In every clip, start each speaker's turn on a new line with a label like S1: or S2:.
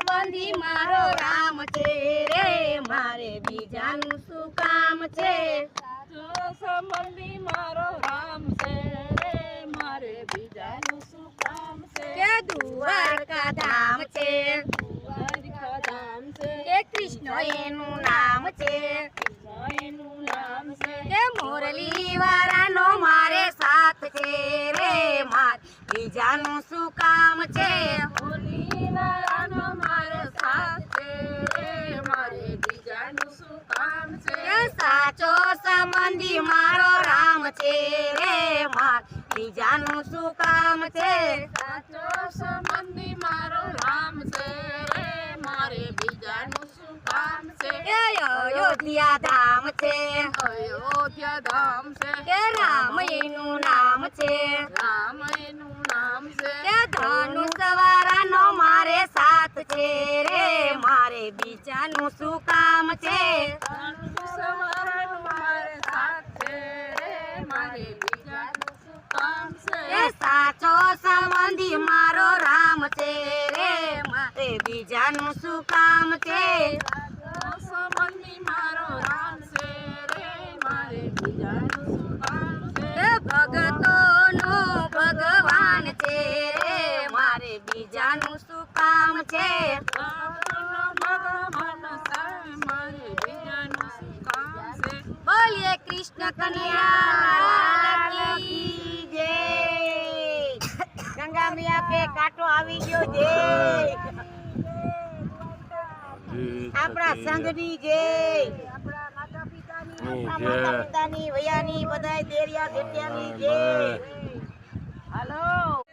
S1: સંબંધી મારો રામ છે રે મારે બીજાનું શું કામ છે
S2: સાચો સંબંધી મારો રામ છે રે મારે બીજાનું શું કામ છે
S1: કે દ્વારકા ધામ છે
S2: દ્વારકા ધામ છે
S1: કે કૃષ્ણ એનું નામ છે
S2: એનું નામ છે
S1: કે મોરલી વાળાનો મારે સાથ છે રે માર બીજાનું શું કામ છે
S2: હોલીવાળાનો મારો સાથ છે રે મારે બીજાનું શું કામ છે
S1: કે સાચો સંબંધી મારો રામ છે રે માર બીજાનું શું કામ છે
S2: સાચો સંબંધી મારો રામ છે રે મારે બીજાનું શું કામ છે
S1: કે અયોધ્યા ધામ છે
S2: અયોધ્યા ધામ છે
S1: કે રામ એનું નામ છે
S2: રામ એનું નામ છે
S1: કે ધનુષ વાળાનો મારે સાથ છે રે મારે બીજાનું શું કામ છે
S2: સવારનો મારે સાથ છે રે મારે બીજાનું શું કામ છે
S1: કે સાચો સંબંધી મારો રામ છે રે મારે બીજાનું શું કામ છે
S2: સંબંધી મારો રામ છે રે મારે બીજાનું શું કામ છે
S1: કે ભગતોનો ભગવાન છે રે મારે બીજાનું શું કામ છે
S2: આપનો ભગવાન છે મારે બીજાનું શું કામ છે
S1: બોલીએ કૃષ્ણ કનૈયા કી જય ગંગા મિયા પે કાંટો આવી ગયો જય આપણા સંઘની જય આપણા માતા પિતાની વયાની બધાય દેરિયા જેઠિયાની જય હાલો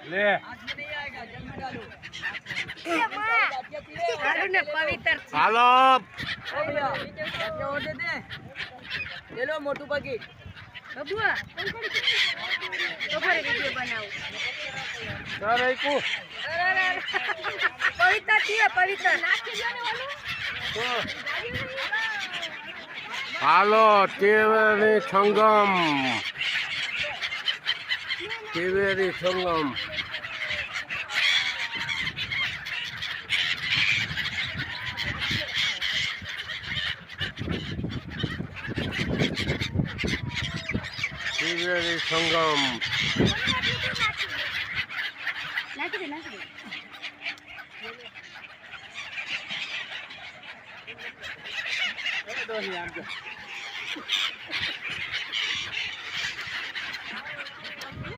S3: ले
S1: ને પવિત્ર
S3: હાલો
S2: ले लो मोटू बगी
S1: બબુઆ ખબર વિડિયો બનાવું
S3: સર આઈકુ
S1: પવિત્ર છે પવિત્ર
S3: હાલો ત્રિવેણી સંગમ ત્રિવેણી સંગમ ત્રિવેણી સંગમ
S1: નાખી દે નાખી દે
S3: દોહી આમ